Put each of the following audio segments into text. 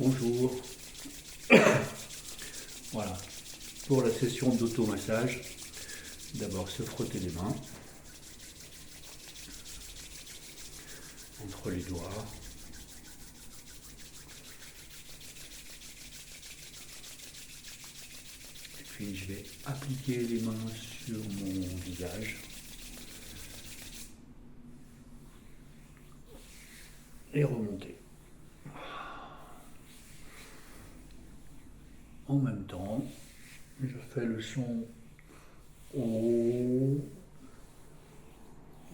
Bonjour. Voilà, pour la session d'automassage, d'abord se frotter les mains entre les doigts. Et puis je vais appliquer les mains sur mon visage. Et remonter. En même temps, je fais le son O,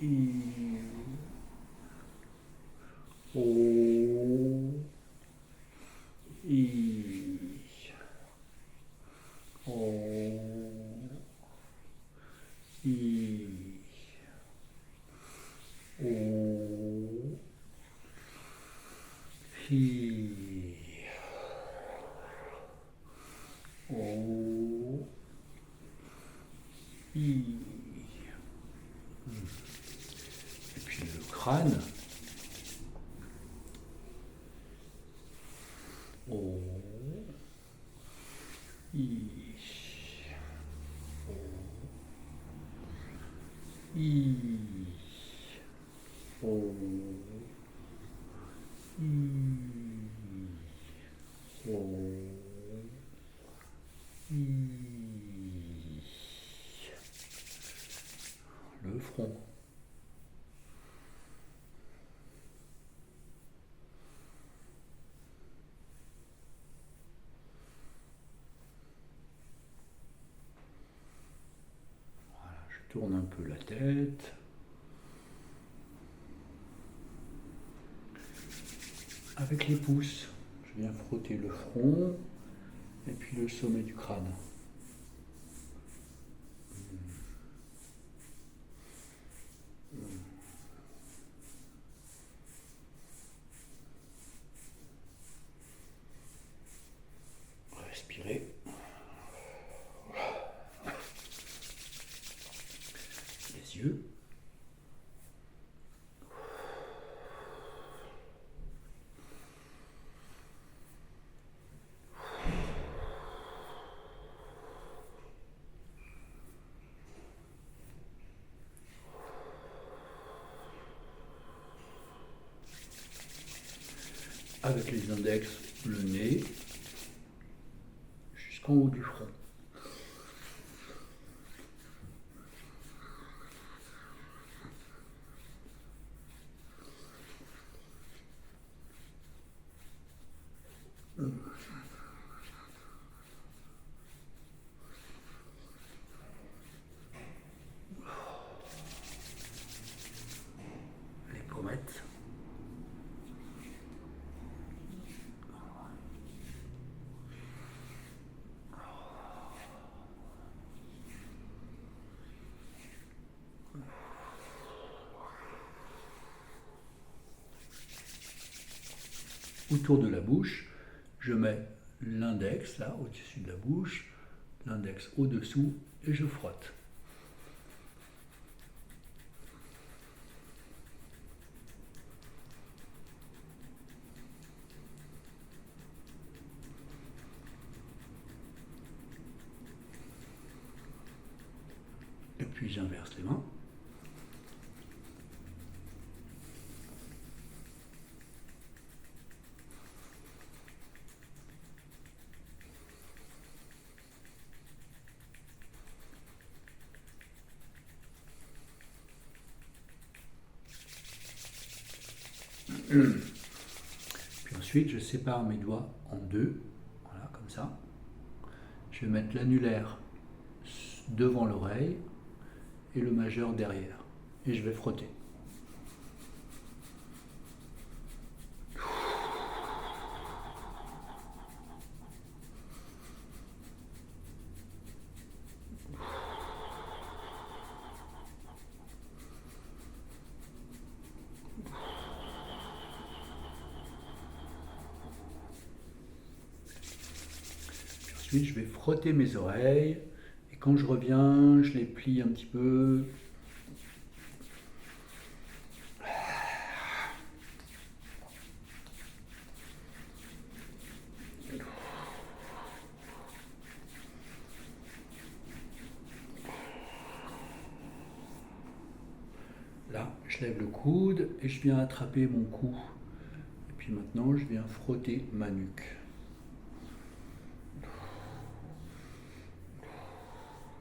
I, O, I, O, I, O, I, O, I. Et puis le crâne. O, I, O, I, O, I, O, I. Le front. Voilà, je tourne un peu la tête. Avec les pouces, je viens frotter le front et puis le sommet du crâne. Respirez. Les yeux. Avec les index, le nez jusqu'en haut du front. Les pommettes. Autour de la bouche, je mets l'index là au-dessus de la bouche, l'index au-dessous et je frotte. Et puis j'inverse les mains. Puis ensuite, je sépare mes doigts en deux, voilà, comme ça. Je vais mettre l'annulaire devant l'oreille et le majeur derrière. Et je vais frotter. Ensuite, je vais frotter mes oreilles et quand je reviens, je les plie un petit peu. je lève le coude et je viens attraper mon cou. Et puis maintenant, je viens frotter ma nuque.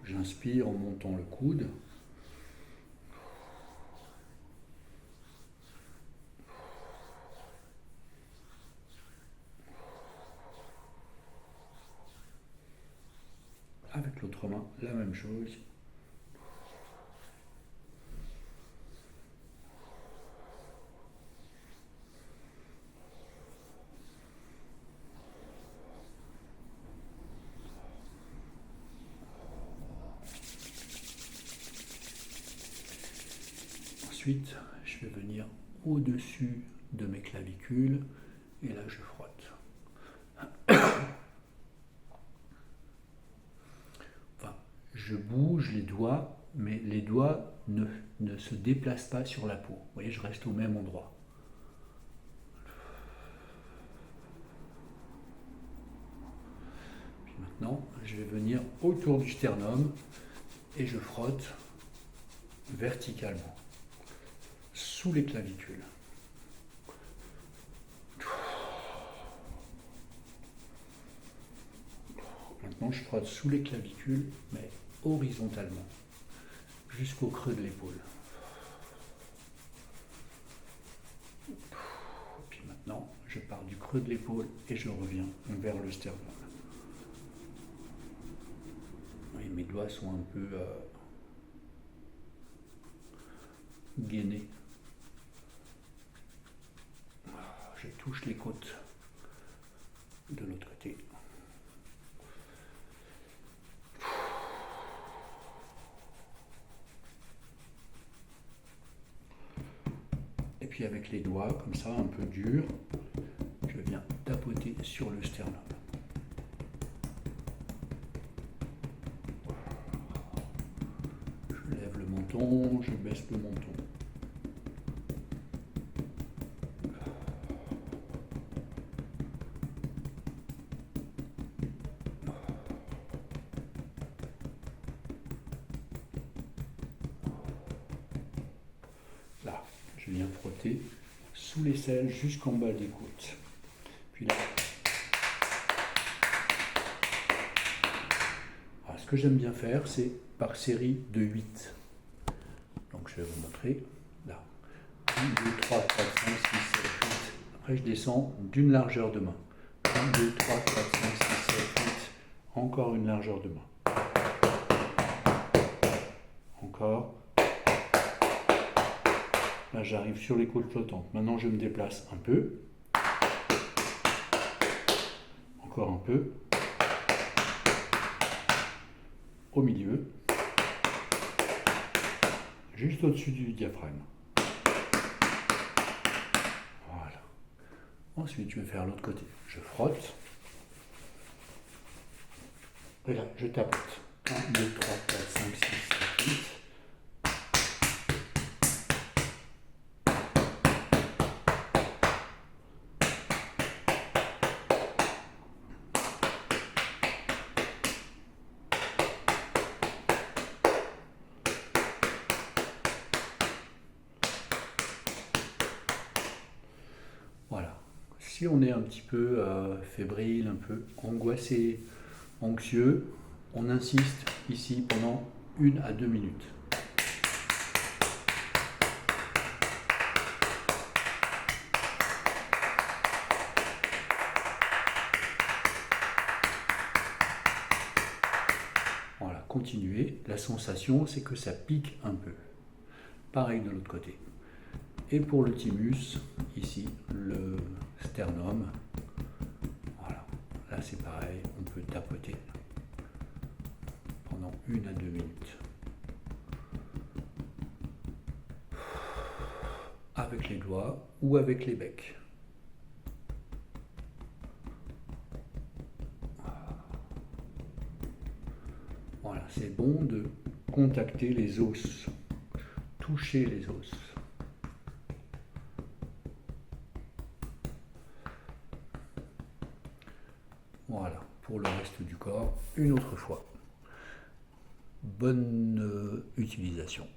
J'inspire en montant le coude. Avec l'autre main, la même chose. Ensuite, je vais venir au-dessus de mes clavicules et là je frotte. Enfin, je bouge les doigts, mais les doigts ne se déplacent pas sur la peau. Vous voyez, je reste au même endroit. Puis maintenant, je vais venir autour du sternum et je frotte verticalement sous les clavicules. Maintenant, je frotte sous les clavicules, mais horizontalement, jusqu'au creux de l'épaule. Puis maintenant, je pars du creux de l'épaule et je reviens vers le sternum. Oui, mes doigts sont un peu gainés. Je touche les côtes de l'autre côté. Et puis avec les doigts, comme ça, un peu durs, je viens tapoter sur le sternum. Je lève le menton, je baisse le menton. Là, je viens frotter sous les selles jusqu'en bas des côtes. Puis là, alors, ce que j'aime bien faire, c'est par série de 8. Donc je vais vous montrer. Là, 1, 2, 3, 4, 5, 6, 7, 8. Après, je descends d'une largeur de main. 1, 2, 3, 4, 5, 6, 7, 8. Encore une largeur de main. Encore. Là, j'arrive sur les côtes flottantes. Maintenant, je me déplace un peu. Encore un peu. Au milieu. Juste au-dessus du diaphragme. Voilà. Ensuite, je vais faire l'autre côté. Je frotte. Et là, je tapote. 1, 2, 3, 4, 5, 6, 7, 8. Voilà. Si on est un petit peu fébrile, un peu angoissé, anxieux, on insiste ici pendant 1 à 2 minutes. Voilà, continuez. La sensation, c'est que ça pique un peu. Pareil de l'autre côté. Et pour le thymus, ici, le sternum, voilà, là c'est pareil, on peut tapoter pendant 1 à 2 minutes. Avec les doigts ou avec les becs. Voilà, c'est bon de contacter les os, toucher les os. Voilà, pour le reste du corps, une autre fois. Bonne utilisation.